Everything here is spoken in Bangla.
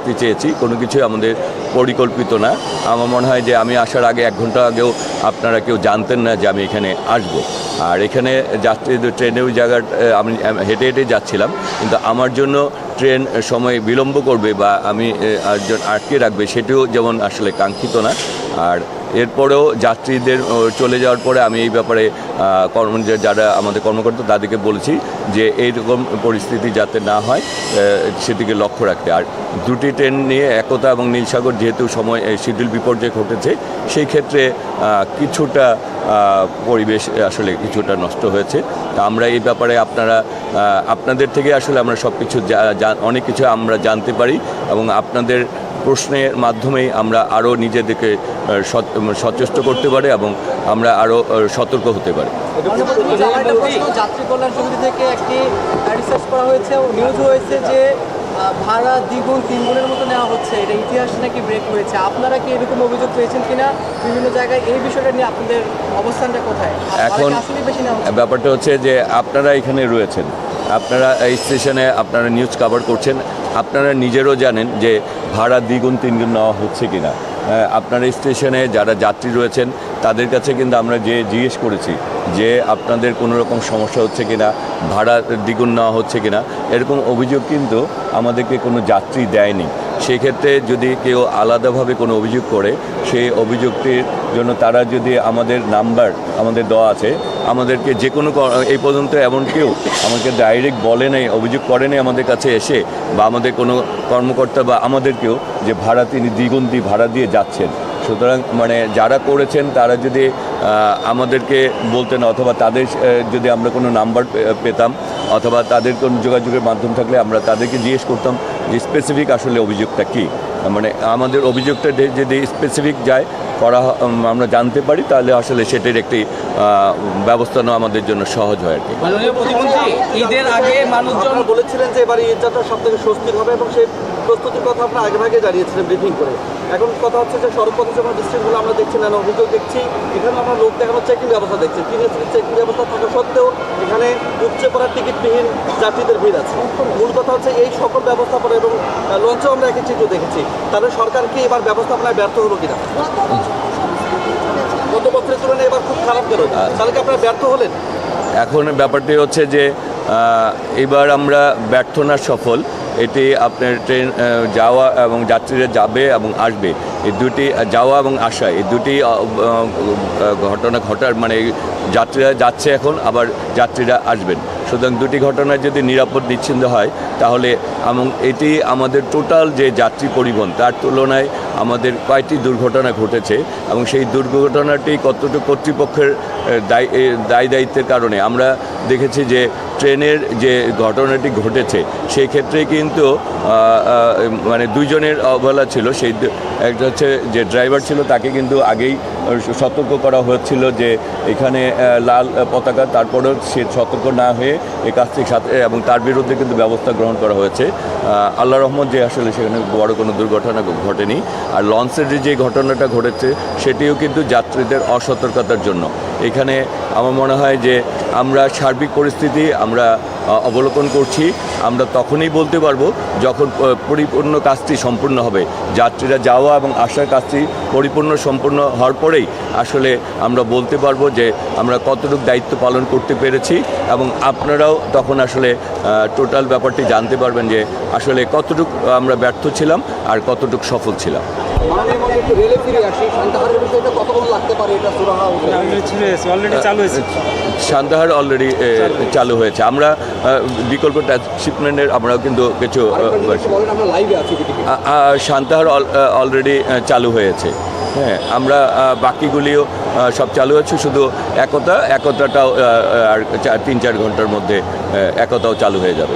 আসতে চেয়েছি, কোনো কিছুই আমাদের পরিকল্পিত না। আমার মনে হয় যে আমি আসার আগে 1 ঘন্টা আগেও আপনারা কেউ জানতেন না যে আমি এখানে আসব। আর এখানে যাত্রীদের ট্রেনে ওই জায়গাটা আমি হেঁটে হেঁটে যাচ্ছিলাম, কিন্তু আমার জন্য ট্রেন সময় বিলম্ব করবে বা আমি আটকে রাখবে সেটিও যেমন আসলে কাঙ্ক্ষিত না। আর এরপরেও যাত্রীদের চলে যাওয়ার পরে আমি এই ব্যাপারে যারা আমাদের কর্মকর্তা তাদেরকে বলেছি যে এইরকম পরিস্থিতি যাতে না হয় সেদিকে লক্ষ্য রাখতে। আর দুটি ট্রেন নিয়ে একতা এবং নীলসাগর যেহেতু সময় শিডিউল বিপর্যয় ঘটেছে, সেই ক্ষেত্রে কিছুটা পরিবেশ আসলে কিছুটা নষ্ট হয়েছে। তা আমরা এই ব্যাপারে আপনাদের থেকে আসলে আমরা সব কিছু অনেক কিছু আমরা জানতে পারি এবং আপনাদের প্রশ্নের মাধ্যমেই আমরা আরও নিজেদেরকে সচেষ্ট করতে পারি এবং আমরা আরও সতর্ক হতে পারি। যাত্রী কল্যাণ সমিতি থেকে একটি রিসার্চ করা হয়েছে, নিউজ হয়েছে যে ভাড়া 2 গুণ 3 গুণের মতো নেওয়া হচ্ছে, এটা ইতিহাস নাকি ব্রেক হয়েছে। আপনারা কি এরকম অভিযোগ পেয়েছেন কিনা বিভিন্ন জায়গায়? এই বিষয়টা নিয়ে আপনাদের অবস্থানটা কোথায়? এখন ব্যাপারটা হচ্ছে যে আপনারা এখানে রয়েছেন, আপনারা এই স্টেশনে আপনারা নিউজ কভার করছেন, আপনারা নিজেরও জানেন যে ভাড়া 2 গুণ 3 গুণ নেওয়া হচ্ছে কিনা। আপনার স্টেশনে যারা যাত্রী রয়েছেন তাদের কাছে কিন্তু আমরা জিজ্ঞেস করেছি যে আপনাদের কোনো রকম সমস্যা হচ্ছে কিনা, ভাড়া দ্বিগুণ নেওয়া হচ্ছে কিনা, এরকম অভিযোগ কিন্তু আমাদেরকে কোনো যাত্রী দেয়নি। সেক্ষেত্রে যদি কেউ আলাদাভাবে কোনো অভিযোগ করে, সেই অভিযোগটির জন্য তারা যদি আমাদের নাম্বার আমাদের দেওয়া আছে, আমাদেরকে যে কোনো এই পর্যন্ত এমন কেউ আমাকে ডাইরেক্ট বলে নাই, অভিযোগ করে নাই আমাদের কাছে এসে বা আমাদের কোনো কর্মকর্তা বা আমাদেরকেও যে ভাড়া তিনি দ্বিগুণ ভাড়া দিয়ে যাচ্ছেন। সুতরাং যারা করেছেন তারা যদি আমাদেরকে বলতেন অথবা তাদের যদি আমরা কোনো নাম্বার পেতাম অথবা তাদের কোনো যোগাযোগের মাধ্যম থাকলে আমরা তাদেরকে জিজ্ঞেস করতাম যে স্পেসিফিক আসলে অভিযোগটা কী। আমাদের অভিযোগটা যদি স্পেসিফিক যায় করা আমরা জানতে পারি, তাহলে আসলে সেটির একটি ব্যবস্থা নেওয়া আমাদের জন্য সহজ হয় আর কি। ঈদের আগে মানুষজন বলেছিলেন যে এবার ঈদটা সব থেকে স্বস্তির হবে এবং সেই প্রস্তুতির কথা আপনারা আগেভাগে জানিয়েছিলেন ব্রিফিং করে। এখন কথা হচ্ছে যে সড়কপথে যখন ডিস্ট্রিক্টগুলো আমরা দেখছি না অভিযোগ দেখছি, এখানে আমরা লোক দেখানোর চেকিং ব্যবস্থা দেখছি। চেকিং ব্যবস্থা থাকা সত্ত্বেও এখানে উপচে পড়ার টিকিটবিহীন যাত্রীদের ভিড় আছে। মূল কথা হচ্ছে এই সকল ব্যবস্থাপনা এবং লঞ্চেও আমরা একই চিত্র দেখেছি। তাহলে সরকার কি এবার ব্যবস্থাপনায় ব্যর্থ হলো কিনা? গত বছরের তুলনায় এবার খুব খারাপ গেল, তাহলে কি আপনারা ব্যর্থ হলেন? এখন ব্যাপারটি হচ্ছে যে এবার আমরা ব্যর্থ না সফল, এটি আপনার ট্রেন যাওয়া এবং যাত্রীরা যাবে এবং আসবে, এই দুটি যাওয়া এবং আসা এই দুটি ঘটনা ঘটার যাত্রীরা যাচ্ছে এখন, আবার যাত্রীরা আসবেন। সুতরাং দুটি ঘটনায় যদি নিরাপদ বিচ্ছিন্ন হয় তাহলে এবং এটি আমাদের টোটাল যে যাত্রী পরিবহন তার তুলনায় আমাদের কয়েকটি দুর্ঘটনা ঘটেছে এবং সেই দুর্ঘটনাটি কতটুকু কর্তৃপক্ষের দায়িত্বের কারণে আমরা দেখেছি যে ট্রেনের যে ঘটনাটি ঘটেছে সেই ক্ষেত্রে কিন্তু 2 জনের অবহেলা ছিল। সেই একটা হচ্ছে যে ড্রাইভার ছিল তাকে কিন্তু আগেই সতর্ক করা হয়েছিল যে এখানে লাল পতাকা, তারপরেও সে সতর্ক না হয়ে এই কাজটির সাথে এবং তার বিরুদ্ধে কিন্তু ব্যবস্থা গ্রহণ করা হয়েছে। আল্লাহ রহমত যে আসলে সেখানে বড় কোনো দুর্ঘটনা ঘটেনি। আর লঞ্চের যে ঘটনাটা ঘটেছে সেটিও কিন্তু যাত্রীদের অসতর্কতার জন্য। এখানে আমার মনে হয় যে আমরা সার্বিক পরিস্থিতি আমরা অবলোকন করছি, আমরা তখনই বলতে পারবো যখন পরিপূর্ণ কাজটি সম্পূর্ণ হবে। যাত্রীরা যাওয়া এবং আসার কাজটি পরিপূর্ণ সম্পূর্ণ হওয়ার পরেই আসলে আমরা বলতে পারবো যে আমরা কতটুকু দায়িত্ব পালন করতে পেরেছি এবং আপনারাও তখন আসলে টোটাল ব্যাপারটি জানতে পারবেন যে আসলে কতটুকু আমরা ব্যর্থ ছিলাম আর কতটুকু সফল ছিলাম। সান্তাহার অলরেডি চালু হয়েছে। আমরা বিকল্প শিপমেন্টের আমরাও কিন্তু কিছু সান্তাহার অলরেডি চালু হয়েছে। হ্যাঁ, আমরা বাকিগুলিও সব চালু হচ্ছে, শুধু একতাটাও আর 3-4 ঘন্টার মধ্যে একতাও চালু হয়ে যাবে।